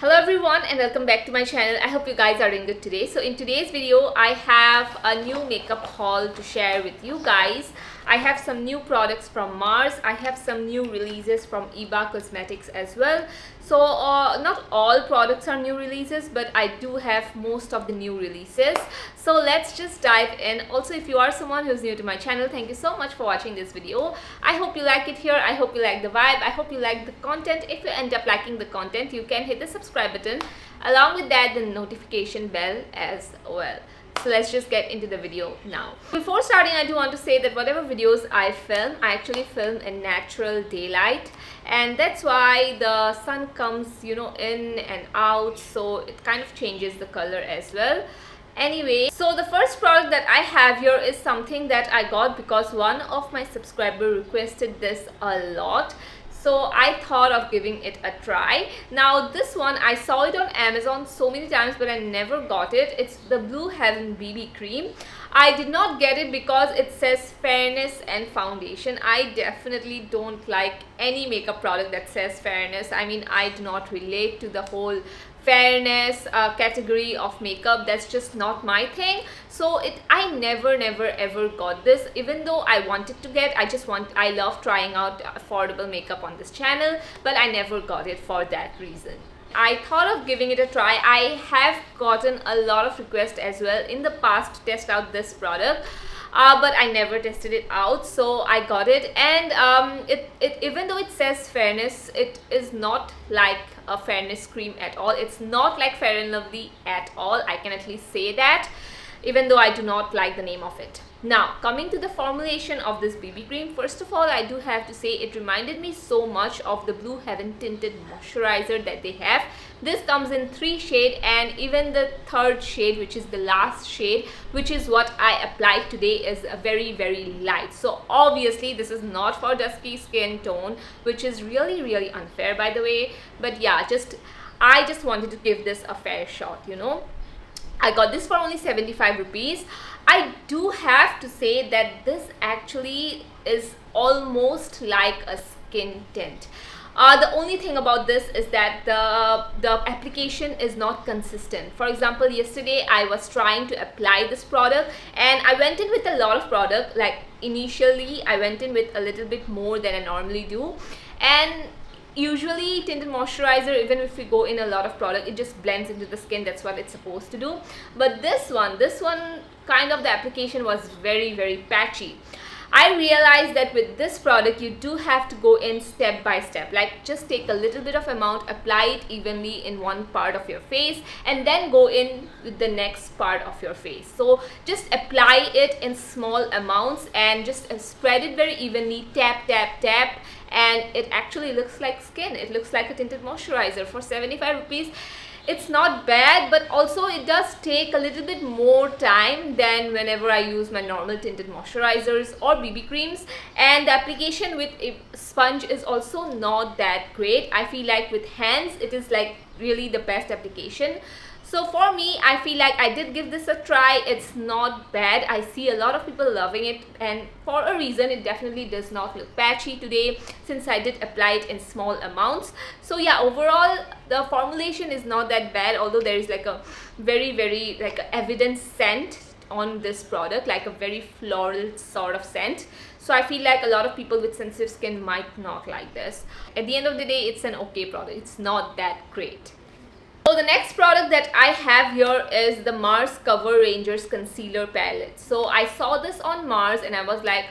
Hello everyone and welcome back to my channel. I hope you guys are doing good today. So in today's video, I have a new makeup haul to share with you guys. I have some new products from Mars. I have some new releases from Iba Cosmetics as well. So not all products are new releases, but I do have most of the new releases. So let's just dive in. Also, if you are someone who's new to my channel, thank you so much for watching this video. I hope you like it here. I hope you like the vibe. I hope you like the content. If you end up liking the content, you can hit the subscribe button. Along with that, the notification bell as well. So let's just get into the video now. Before starting, I do want to say that whatever videos I film, I actually film in natural daylight, and that's why the sun comes, in and out, so it kind of changes the color as well. Anyway, so the first product that I have here is something that I got because one of my subscribers requested this a lot. So I thought of giving it a try. Now this one, I saw it on Amazon so many times, but I never got it. It's the Blue Heaven BB cream. I did not get it because it says fairness and foundation. I definitely don't like any makeup product that says fairness. I mean, I do not relate to the whole fairness category of makeup. That's just not my thing. So I never ever got this, even though I wanted to get. I love trying out affordable makeup on this channel, but I never got it for that reason. I thought of giving it a try. I have gotten a lot of requests as well in the past to test out this product, but I never tested it out, so I got it. And even though it says fairness, it is not like a fairness cream at all. It's not like Fair and Lovely at all. I can at least say that, even though I do not like the name of it. Now, coming to the formulation of this BB cream, first of all, I do have to say it reminded me so much of the Blue Heaven tinted moisturizer that they have. This comes in 3 shades, and even the 3rd shade, which is the last shade, which is what I applied today, is a very light. So obviously this is not for dusky skin tone, which is really unfair, by the way. But yeah, I just wanted to give this a fair shot, I got this for only 75 rupees. I do have to say that this actually is almost like a skin tint. The only thing about this is that the application is not consistent. For example, yesterday I was trying to apply this product and I went in with a lot of product. Like initially I went in with a little bit more than I normally do, and usually tinted moisturizer, even if we go in a lot of product, it just blends into the skin. That's what it's supposed to do. But this one kind of, the application was very patchy. I realized that with this product you do have to go in step by step. Like just take a little bit of amount, apply it evenly in one part of your face, and then go in with the next part of your face. So just apply it in small amounts and just spread it very evenly, tap, and it actually looks like skin. It looks like a tinted moisturizer for 75 rupees. It's not bad, but also it does take a little bit more time than whenever I use my normal tinted moisturizers or BB creams. And the application with a sponge is also not that great. I feel like with hands it is like really the best application. So for me, I feel like I did give this a try. It's not bad. I see a lot of people loving it, and for a reason. It definitely does not look patchy today since I did apply it in small amounts. So yeah, overall the formulation is not that bad, although there is like a very like a evident scent on this product, like a very floral sort of scent. So I feel like a lot of people with sensitive skin might not like this. At the end of the day, it's an okay product. It's not that great. So the next product that I have here is the Mars Cover Rangers Concealer Palette. So I saw this on Mars and I was like,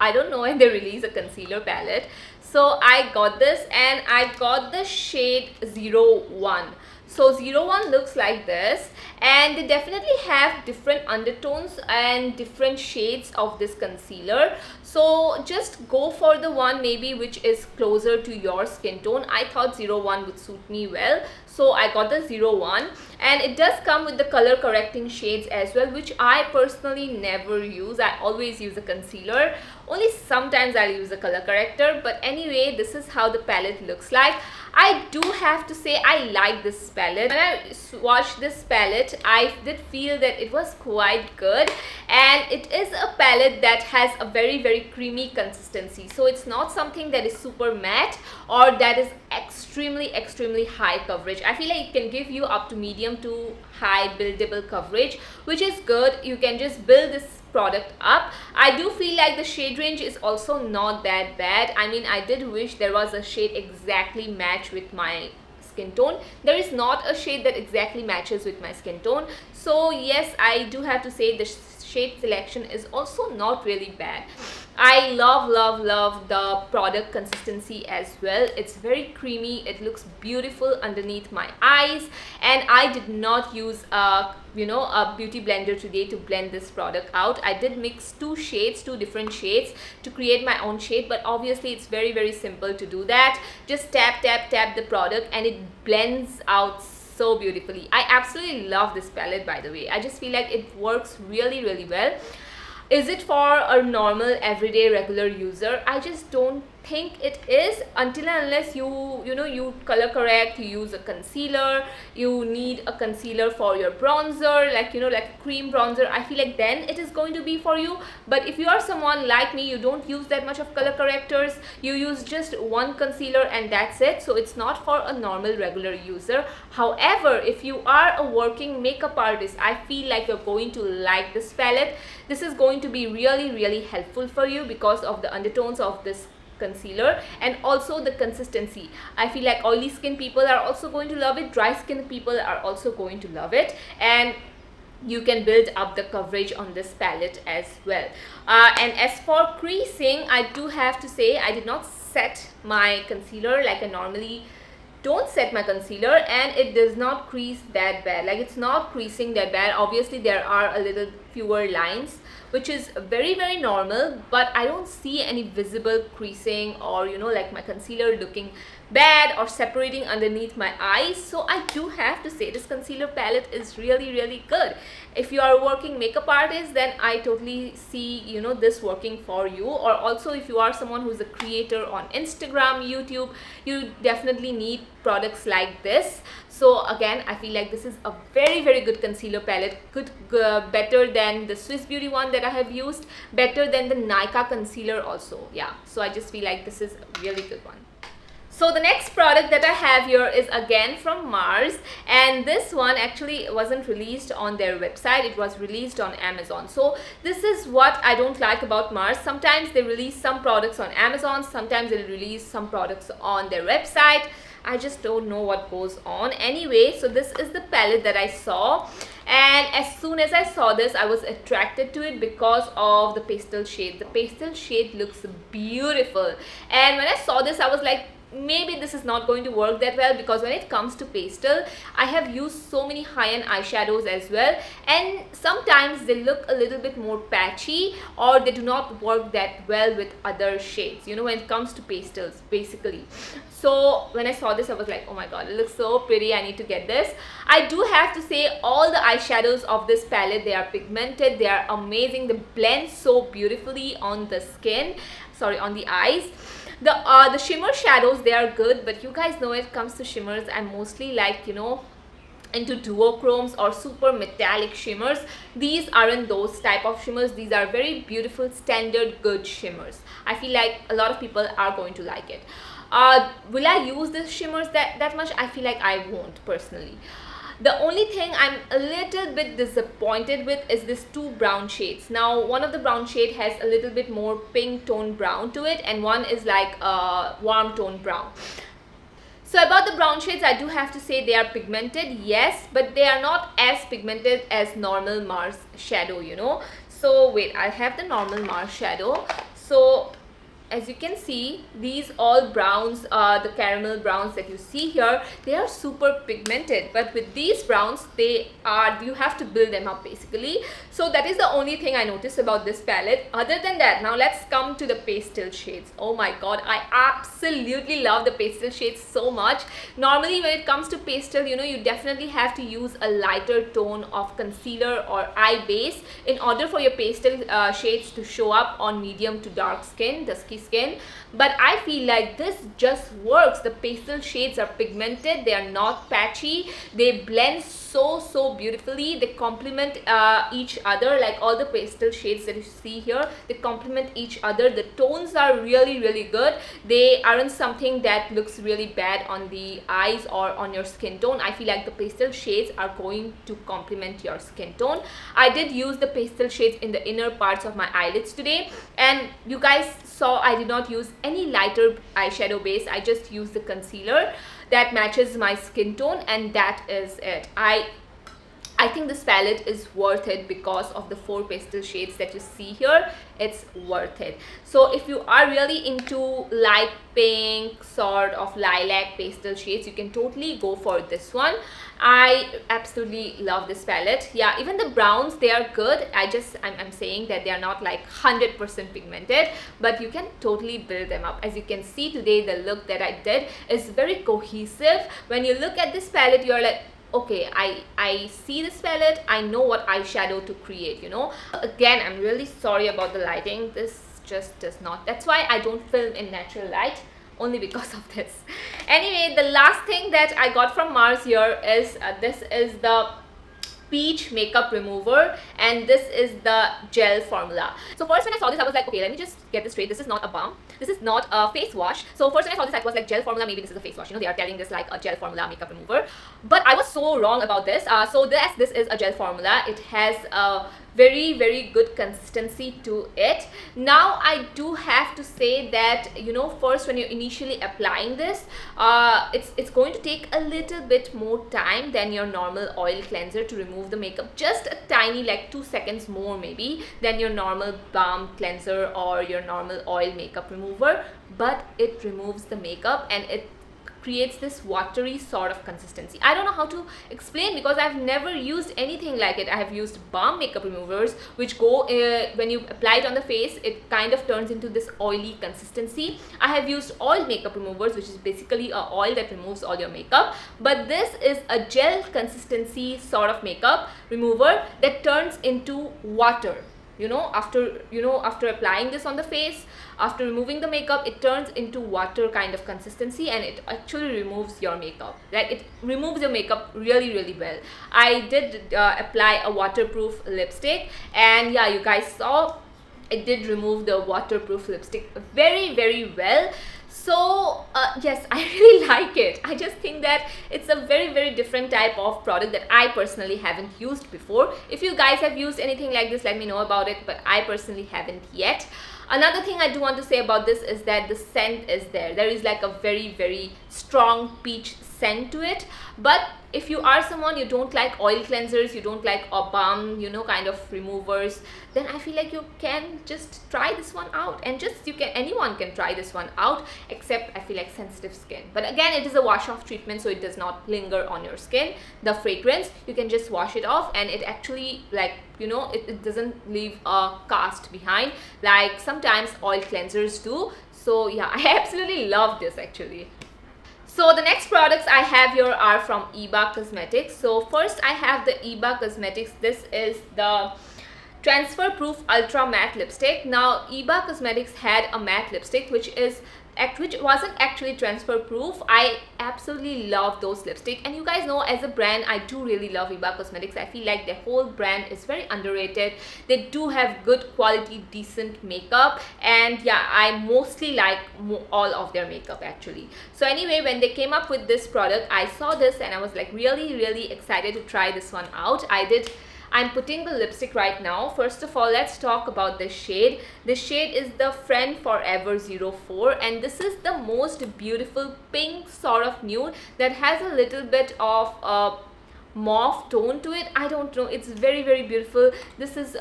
I don't know when they release a concealer palette. So I got this, and I got the shade 01. So 01 looks like this, and they definitely have different undertones and different shades of this concealer. So just go for the one maybe which is closer to your skin tone. I thought 01 would suit me well, so I got the 01, and it does come with the color correcting shades as well, which I personally never use. I always use a concealer. Only sometimes I'll use a color corrector, but anyway, this is how the palette looks like. I do have to say I like this palette. When I swatched this palette, I did feel that it was quite good, and it is a palette that has a very creamy consistency. So it's not something that is super matte or that is extremely high coverage. I feel like it can give you up to medium to high buildable coverage, which is good. You can just build this product up. I do feel like the shade range is also not that bad. I mean, I did wish there was a shade exactly match with my skin tone. There is not a shade that exactly matches with my skin tone. So yes, I do have to say the shade selection is also not really bad. I love the product consistency as well. It's very creamy. It looks beautiful underneath my eyes, and I did not use a beauty blender today to blend this product out. I did mix two different shades to create my own shade, but obviously it's very simple to do that. Just tap the product and it blends out so beautifully. I absolutely love this palette, by the way. I just feel like it works really well. Is it for a normal everyday regular user? I just don't think it is, until and unless you color correct, you use a concealer, you need a concealer for your bronzer, like cream bronzer. I feel like then it is going to be for you. But if you are someone like me, you don't use that much of color correctors, you use just one concealer and that's it, so it's not for a normal regular user. However, if you are a working makeup artist, I feel like you're going to like this palette. This is going to be really helpful for you because of the undertones of this concealer and also the consistency. I feel like oily skin people are also going to love it, dry skin people are also going to love it, and you can build up the coverage on this palette as well. And as for creasing, I do have to say I did not set my concealer like I normally don't set my concealer, and it does not crease that bad. Like, it's not creasing that bad. Obviously there are a little fewer lines, which is very normal, but I don't see any visible creasing or like my concealer looking bad or separating underneath my eyes. So I do have to say this concealer palette is really good. If you are a working makeup artist, then I totally see this working for you. Or also if you are someone who's a creator on Instagram, YouTube, you definitely need products like this. So again, I feel like this is a very good concealer palette. Better than the Swiss Beauty one that I have used, better than the Nykaa concealer also. Yeah, so I just feel like this is a really good one. So the next product that I have here is again from Mars, and this one actually wasn't released on their website, it was released on Amazon. So this is what I don't like about Mars. Sometimes they release some products on Amazon, sometimes they release some products on their website. I just don't know what goes on. Anyway, so this is the palette that I saw, and as soon as I saw this, I was attracted to it because of the pastel shade. The pastel shade looks beautiful, and when I saw this, I was like, maybe this is not going to work that well, because when it comes to pastel, I have used so many high-end eyeshadows as well, and sometimes they look a little bit more patchy or they do not work that well with other shades, when it comes to pastels basically. So when I saw this, I was like, oh my god, it looks so pretty, I need to get this. I do have to say all the eyeshadows of this palette, they are pigmented, they are amazing, they blend so beautifully on the skin, on the eyes. The shimmer shadows, they are good, but you guys know when it comes to shimmers, I'm mostly like into duochromes or super metallic shimmers. These aren't those type of shimmers. These are very beautiful standard good shimmers. I feel like a lot of people are going to like it. Will I use these shimmers that much? I feel like I won't personally. The only thing I'm a little bit disappointed with is this two brown shades. Now, one of the brown shade has a little bit more pink tone brown to it, and one is like a warm tone brown. So about the brown shades, I do have to say they are pigmented, yes, but they are not as pigmented as normal Mars shadow, So wait, I have the normal Mars shadow. So as you can see, these all browns, the caramel browns that you see here, they are super pigmented, but with these browns, you have to build them up basically. So that is the only thing I noticed about this palette. Other than that, now let's come to the pastel shades. Oh my god, I absolutely love the pastel shades so much. Normally when it comes to pastel, you definitely have to use a lighter tone of concealer or eye base in order for your pastel shades to show up on medium to dark skin, the skin patchy skin, but I feel like this just works. The pastel shades are pigmented, they are not patchy, they blend so beautifully, they complement each other. Like all the pastel shades that you see here, they complement each other. The tones are really good. They aren't something that looks really bad on the eyes or on your skin tone. I feel like the pastel shades are going to complement your skin tone. I did use the pastel shades in the inner parts of my eyelids today, and you guys saw I did not use any lighter eyeshadow base. I just used the concealer that matches my skin tone, and that is it. I think this palette is worth it because of the 4 pastel shades that you see here. It's worth it. So if you are really into light pink, sort of lilac pastel shades, you can totally go for this one. I absolutely love this palette. Yeah, even the browns, they are good. I'm saying that they are not like 100% pigmented, but you can totally build them up. As you can see today, the look that I did is very cohesive. When you look at this palette, you're like, okay, I see this palette, I know what eyeshadow to create, you know. Again, I'm really sorry about the lighting. This just does not, that's why I don't film in natural light, only because of this. Anyway, the last thing that I got from Mars here is this is the peach makeup remover, and this is the gel formula. So first when I saw this, I was like, okay, let me just get this straight. This is not a balm, this is not a face wash. So first when I saw this, I was like, gel formula, maybe this is a face wash, you know, they are telling this like a gel formula makeup remover, but I was so wrong about this. So this is a gel formula. It has a very good consistency to it. Now I do have to say that, you know, first when you're initially applying this, it's going to take a little bit more time than your normal oil cleanser to remove the makeup, just a tiny, like 2 seconds more maybe than your normal balm cleanser or your normal oil makeup remover, but it removes the makeup and it creates this watery sort of consistency. I don't know how to explain because I've never used anything like it. I have used balm makeup removers which go when you apply it on the face, it kind of turns into this oily consistency. I have used oil makeup removers, which is basically a oil that removes all your makeup, but this is a gel consistency sort of makeup remover that turns into water. You know, after applying this on the face, after removing the makeup, it turns into water kind of consistency, and it actually removes your makeup. Like, it removes your makeup really well. I did apply a waterproof lipstick, and yeah, you guys saw it did remove the waterproof lipstick very well. So yes, I really like it. I just think that it's a very different type of product that I personally haven't used before. If you guys have used anything like this, let me know about it, but I personally haven't yet. Another thing I do want to say about this is that the scent is there. There is like a very strong peach scent to it. But if you are someone, you don't like oil cleansers, you don't like a balm, you know, kind of removers, then I feel like you can just try this one out. And anyone can try this one out, except I feel like sensitive skin. But again, it is a wash off treatment, so it does not linger on your skin. The fragrance, you can just wash it off, and it actually, like, you know, it doesn't leave a cast behind like sometimes oil cleansers do. So yeah, I absolutely love this actually. So the next products I have here are from Iba Cosmetics. So first I have the Iba Cosmetics. This is the Transfer Proof Ultra Matte Lipstick. Now Iba Cosmetics had a matte lipstick which wasn't actually transfer proof. I absolutely love those lipstick, and you guys know, as a brand, I do really love Iba Cosmetics. I feel like their whole brand is very underrated. They do have good quality, decent makeup, and yeah, I mostly like all of their makeup actually. So anyway, when they came up with this product, I saw this and I was like really excited to try this one out. I'm putting the lipstick right now. First of all, let's talk about the shade. The shade is the Friend Forever 04, and this is the most beautiful pink sort of nude that has a little bit of a mauve tone to it. I don't know, it's very beautiful. This is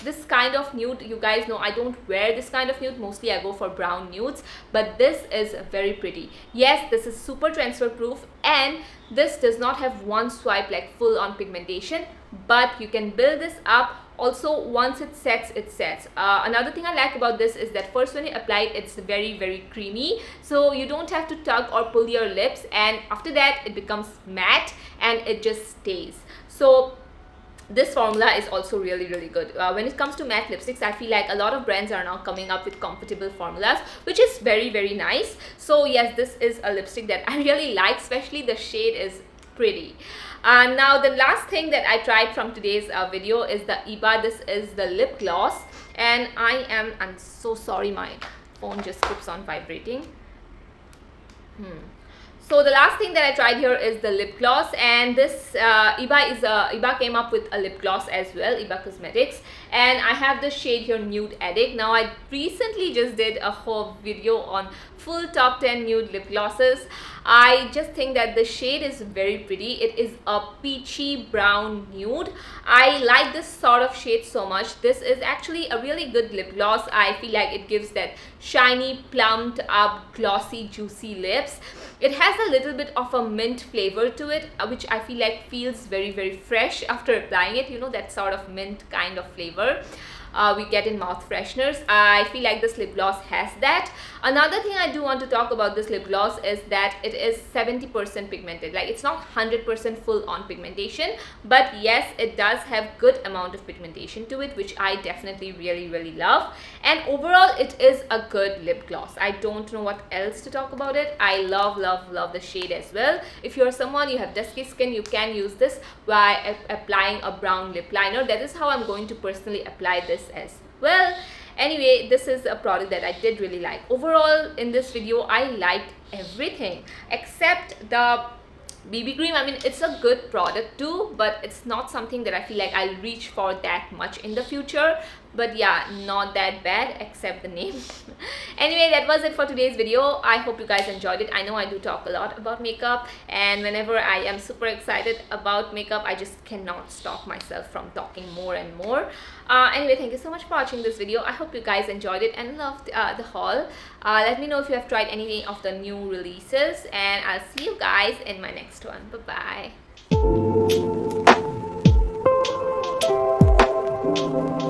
this kind of nude, you guys know I don't wear this kind of nude. Mostly I go for brown nudes, but this is very pretty. Yes, this is super transfer proof, and this does not have one swipe like full on pigmentation, but you can build this up. Also, once it sets, it sets. Another thing I like about this is that first when you apply it, it's very creamy, so you don't have to tug or pull your lips, and after that it becomes matte and it just stays. So this formula is also really good. When it comes to matte lipsticks, I feel like a lot of brands are now coming up with comfortable formulas, which is very nice. So yes, this is a lipstick that I really like, especially the shade is pretty. Now the last thing that I tried from today's video is the Iba. This is the lip gloss, and I'm so sorry, my phone just keeps on vibrating. So the last thing that I tried here is the lip gloss, and this Iba came up with a lip gloss as well, Iba Cosmetics, and I have the shade here, Nude Addict. Now I recently just did a whole video on full top 10 nude lip glosses. I just think that the shade is very pretty. It is a peachy brown nude. I like this sort of shade so much. This is actually a really good lip gloss. I feel like it gives that shiny, plumped up, glossy, juicy lips. It has a little bit of a mint flavor to it, which I feel like feels very fresh after applying it. You know, that sort of mint kind of flavor we get in mouth fresheners. I feel like this lip gloss has that. Another thing I do want to talk about this lip gloss is that it is 70% pigmented. Like, it's not 100% full on pigmentation, but yes, it does have good amount of pigmentation to it, which I definitely really love. And overall, it is a good lip gloss. I don't know what else to talk about it. I love the shade as well. If you're someone, you have dusky skin, you can use this by applying a brown lip liner. That is how I'm going to personally apply this as well. Anyway, this is a product that I did really like. Overall, in this video, I liked everything except the BB cream. I mean, it's a good product too, but it's not something that I feel like I'll reach for that much in the future. But yeah, not that bad except the name. Anyway, that was it for today's video. I hope you guys enjoyed it. I know I do talk a lot about makeup, and whenever I am super excited about makeup, I just cannot stop myself from talking more and more. Anyway, thank you so much for watching this video. I hope you guys enjoyed it and loved the haul. Let me know if you have tried any of the new releases, and I'll see you guys in my next one. Bye bye.